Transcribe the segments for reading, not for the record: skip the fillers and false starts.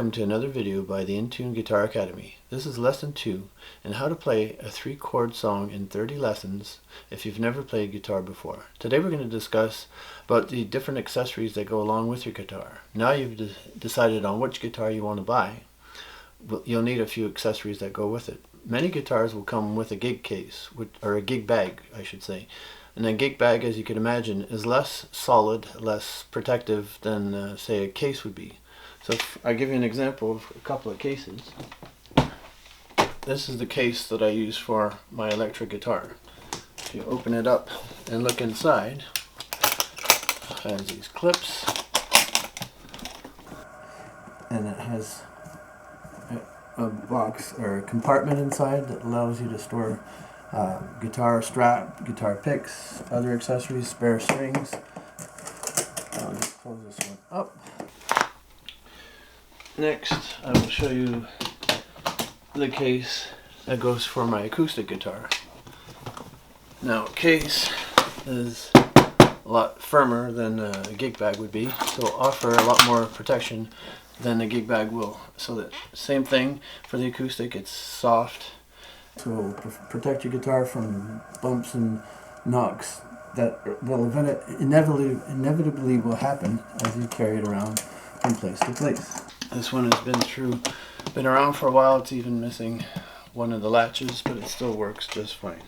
Welcome to another video by the In-Tune Guitar Academy. This is lesson 2 in how to play a 3-chord song in 30 lessons if you've never played guitar before. Today we're going to discuss about the different accessories that go along with your guitar. Now you've decided on which guitar you want to buy, you'll need a few accessories that go with it. Many guitars will come with a gig case, or a gig bag I should say. And a gig bag, as you can imagine, is less solid, less protective than say a case would be. So I'll give you an example of a couple of cases. This is the case that I use for my electric guitar. If you open it up and look inside, it has these clips, and it has a box or a compartment inside that allows you to store guitar strap, guitar picks, other accessories, spare strings. I'll just close this one up. Next, I will show you the case that goes for my acoustic guitar. Now, a case is a lot firmer than a gig bag would be, so offer a lot more protection than a gig bag will. So that same thing for the acoustic, it's soft, so protect your guitar from bumps and knocks that will inevitably will happen as you carry it around from place to place. This one has been around for a while. It's even missing one of the latches, but it still works just fine.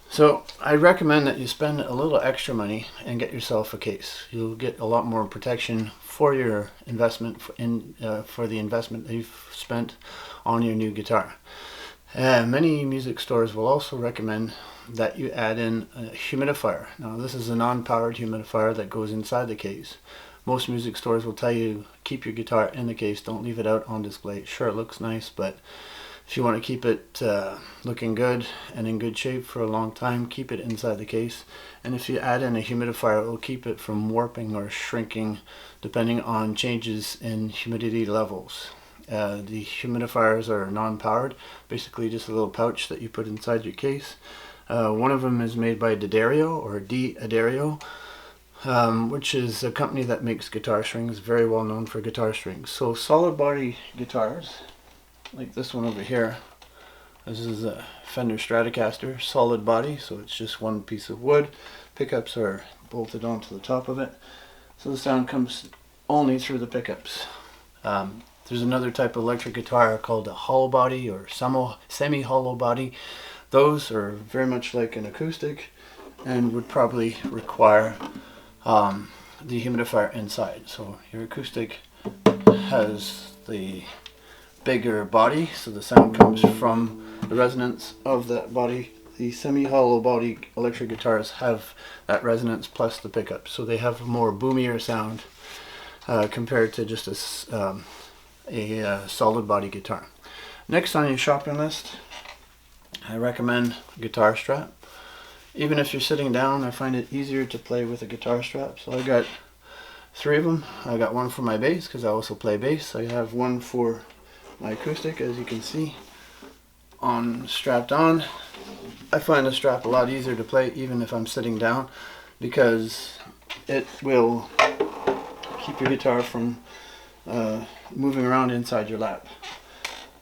So I recommend that you spend a little extra money and get yourself a case. You'll get a lot more protection for your investment for the investment that you've spent on your new guitar. Many music stores will also recommend that you add in a humidifier. Now this is a non-powered humidifier that goes inside the case. Most music stores will tell you keep your guitar in the case, don't leave it out on display. Sure, it looks nice, but if you want to keep it looking good and in good shape for a long time, keep it inside the case. And if you add in a humidifier, it will keep it from warping or shrinking depending on changes in humidity levels. The humidifiers are non-powered, basically just a little pouch that you put inside your case. One of them is made by D'Addario, which is a company that makes guitar strings, very well known for guitar strings. So solid body guitars, like this one over here, this is a Fender Stratocaster, solid body, so it's just one piece of wood. Pickups are bolted onto the top of it, so the sound comes only through the pickups. There's another type of electric guitar called a hollow body or semi-hollow body. Those are very much like an acoustic and would probably require the humidifier inside. So your acoustic has the bigger body, so the sound comes from the resonance of that body. The semi-hollow body electric guitars have that resonance plus the pickup, so they have a more boomier sound compared to just a solid body guitar. Next on your shopping list, I recommend a guitar strap. Even if you're sitting down, I find it easier to play with a guitar strap. So I got 3 of them. I got one for my bass because I also play bass. I have one for my acoustic, as you can see, strapped on. I find the strap a lot easier to play even if I'm sitting down because it will keep your guitar from moving around inside your lap.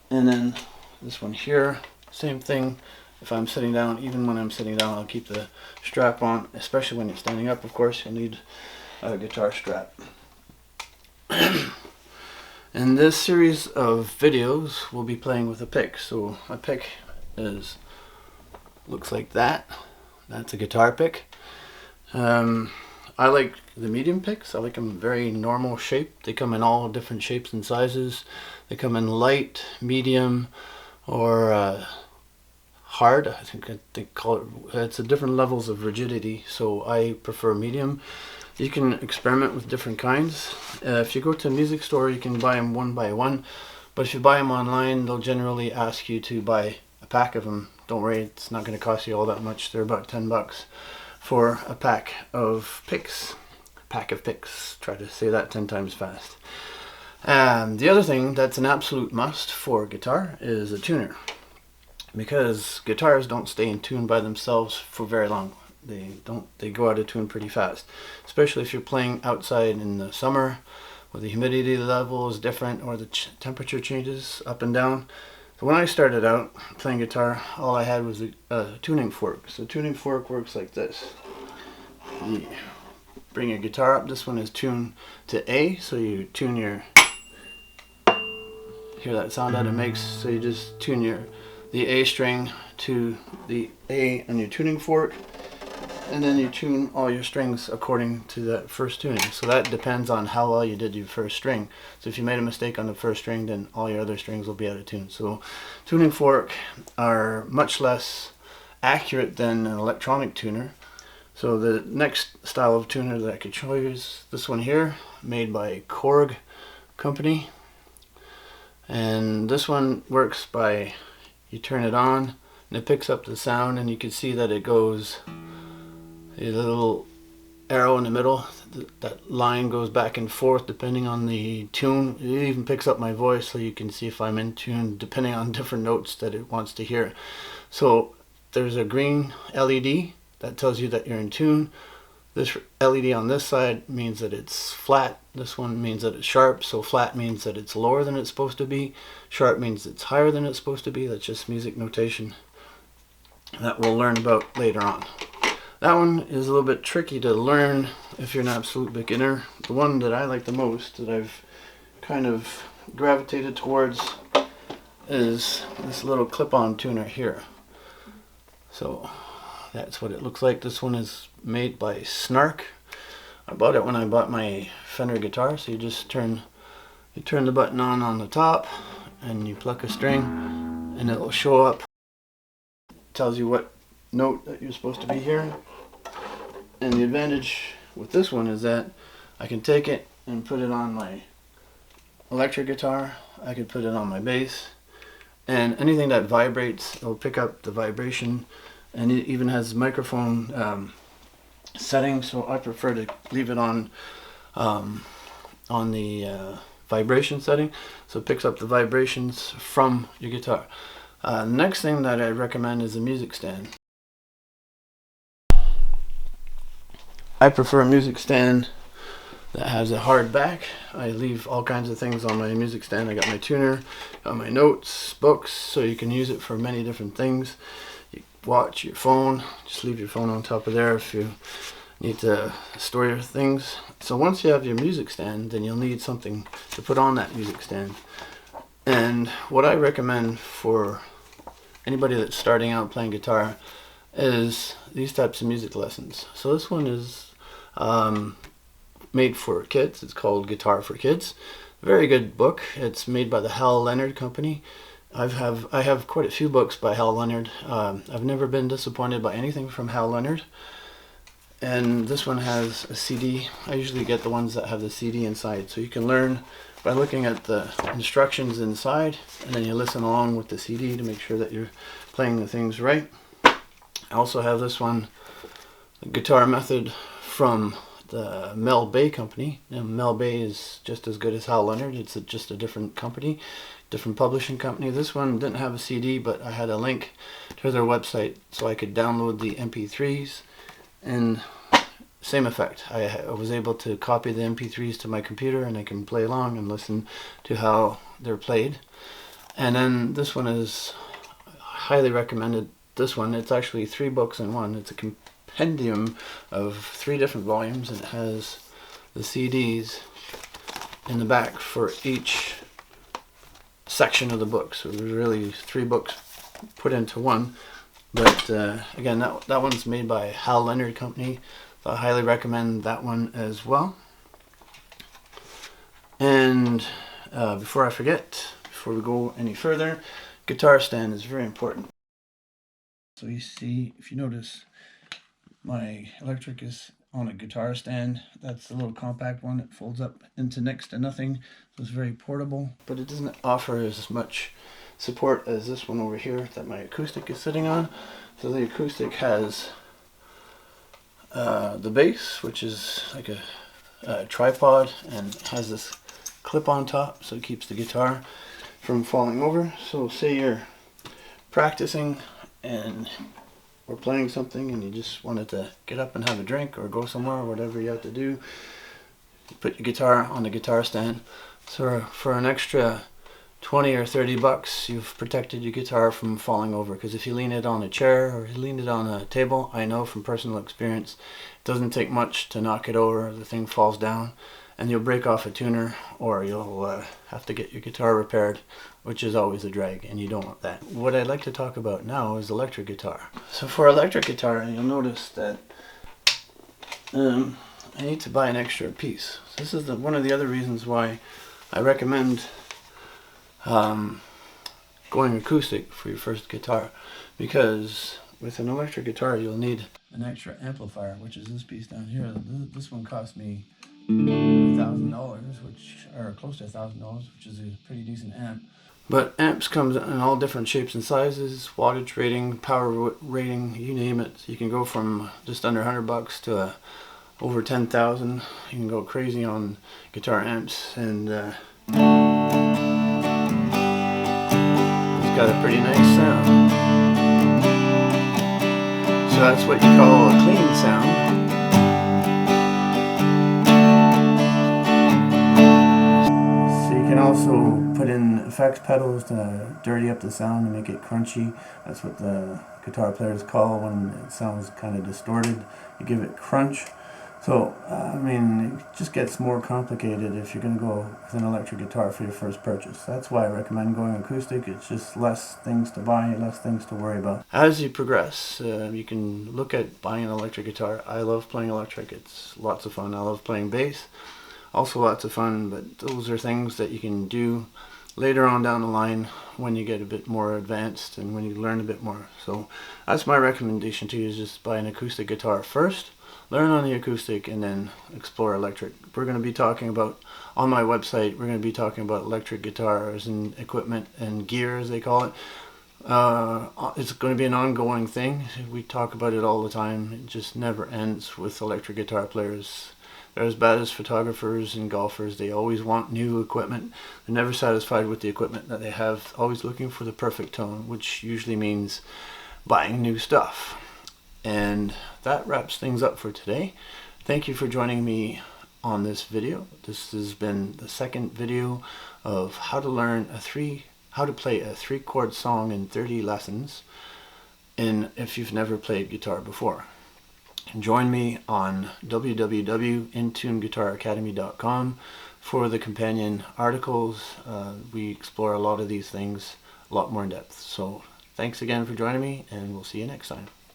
And then this one here, same thing. If I'm sitting down, even when I'm sitting down, I'll keep the strap on, especially when you're standing up. Of course, you'll need a guitar strap. In this series of videos, we'll be playing with a pick. So a pick looks like that. That's a guitar pick. I like the medium picks. I like them very normal shape. They come in all different shapes and sizes. They come in light, medium, or hard. I think they call it. It's a different levels of rigidity. So I prefer medium. You can experiment with different kinds. If you go to a music store, you can buy them one by one. But if you buy them online, they'll generally ask you to buy a pack of them. Don't worry, it's not going to cost you all that much. They're about 10 bucks for a pack of picks. Try to say that 10 times fast. The other thing that's an absolute must for guitar is a tuner. because guitars don't stay in tune by themselves for very long. They go out of tune pretty fast, especially if you're playing outside in the summer where the humidity level is different or the temperature changes up and down. So when I started out playing guitar, all I had was a tuning fork. So tuning fork works like this. You bring your guitar up. This one is tuned to A, so you tune your, hear that sound that it makes, so you just tune the A string to the A on your tuning fork, and then you tune all your strings according to that first tuning. So that depends on how well you did your first string. So if you made a mistake on the first string, then all your other strings will be out of tune. So tuning fork are much less accurate than an electronic tuner. So the next style of tuner that I could show you is this one here, made by Korg company. And this one works by, you turn it on and it picks up the sound, and you can see that it goes, a little arrow in the middle, that line goes back and forth depending on the tune. It even picks up my voice, so you can see if I'm in tune depending on different notes that it wants to hear. So there's a green LED that tells you that you're in tune. This LED on this side means that it's flat. This one means that it's sharp. So flat means that it's lower than it's supposed to be. Sharp means it's higher than it's supposed to be. That's just music notation that we'll learn about later on. That one is a little bit tricky to learn if you're an absolute beginner. The one that I like the most, that I've kind of gravitated towards, is this little clip-on tuner here. So that's what it looks like. This one is made by Snark. I bought it when I bought my Fender guitar. So you just turn the button on the top, and you pluck a string, and it will show up. It tells you what note that you're supposed to be hearing. And the advantage with this one is that I can take it and put it on my electric guitar. I could put it on my bass, and anything that vibrates, it'll pick up the vibration. And it even has microphone settings, so I prefer to leave it on the vibration setting, so it picks up the vibrations from your guitar. The next thing that I recommend is a music stand. I prefer a music stand that has a hard back. I leave all kinds of things on my music stand. I got my tuner, got my notes, books, so you can use it for many different things. You watch your phone, just leave your phone on top of there if you need to store your things. So once you have your music stand, then you'll need something to put on that music stand. And what I recommend for anybody that's starting out playing guitar is these types of music lessons. So this one is made for kids. It's called Guitar for Kids. Very good book. It's made by the Hal Leonard Company. I have quite a few books by Hal Leonard. I've never been disappointed by anything from Hal Leonard. And this one has a CD. I usually get the ones that have the CD inside, so you can learn by looking at the instructions inside, and then you listen along with the CD to make sure that you're playing the things right. I also have this one, the Guitar Method from the Mel Bay Company. Now, Mel Bay is just as good as Hal Leonard. It's just a different company, different publishing company. This one didn't have a CD, but I had a link to their website so I could download the MP3s, and same effect. I was able to copy the MP3s to my computer, and I can play along and listen to how they're played. And then this one is highly recommended. This one, it's actually 3 books in one. It's a compendium of 3 different volumes, and it has the CDs in the back for each section of the book. So there's really 3 books put into one. But again, that one's made by Hal Leonard Company. So I highly recommend that one as well. And before I forget, before we go any further, guitar stand is very important. So you see, if you notice, my electric is on a guitar stand. That's the little compact one. It folds up into next to nothing. So it's very portable, but it doesn't offer as much support as this one over here that my acoustic is sitting on. So the acoustic has the bass, which is like a tripod, and has this clip on top, so it keeps the guitar from falling over. So say you're practicing and or playing something and you just wanted to get up and have a drink or go somewhere or whatever you have to do, you put your guitar on the guitar stand. So for an extra 20 or 30 bucks, you've protected your guitar from falling over, because if you lean it on a chair or you lean it on a table, I know from personal experience, it doesn't take much to knock it over. The thing falls down and you'll break off a tuner, or you'll have to get your guitar repaired, which is always a drag, and you don't want that. What I'd like to talk about now is electric guitar. So for electric guitar, you'll notice that I need to buy an extra piece. So this is one of the other reasons why I recommend going acoustic for your first guitar, because with an electric guitar you'll need an extra amplifier, which is this piece down here. This one cost me $1,000, which are close to $1,000, which is a pretty decent amp. But amps comes in all different shapes and sizes, wattage rating, power rating, you name it. You can go from just under $100 to over 10,000. You can go crazy on guitar amps, and it's got a pretty nice sound. So that's what you call a clean sound. You can also put in effects pedals to dirty up the sound and make it crunchy. That's what the guitar players call when it sounds kind of distorted. You give it crunch. So, I mean, it just gets more complicated if you're going to go with an electric guitar for your first purchase. That's why I recommend going acoustic. It's just less things to buy, less things to worry about. As you progress, you can look at buying an electric guitar. I love playing electric. It's lots of fun. I love playing bass. Also lots of fun, but those are things that you can do later on down the line when you get a bit more advanced and when you learn a bit more. So that's my recommendation to you, is just buy an acoustic guitar first, learn on the acoustic, and then explore electric. We're going to be talking about, on my website, we're going to be talking about electric guitars and equipment and gear, as they call it. It's going to be an ongoing thing. We talk about it all the time. It just never ends with electric guitar players. They're as bad as photographers and golfers. They always want new equipment. They're never satisfied with the equipment that they have, always looking for the perfect tone, which usually means buying new stuff. And that wraps things up for today. Thank you for joining me on this video. This has been the second video of how to learn how to play a 3-chord song in 30 lessons, and if you've never played guitar before. Join me on www.intuneguitaracademy.com for the companion articles. We explore a lot of these things a lot more in depth. So thanks again for joining me, and we'll see you next time.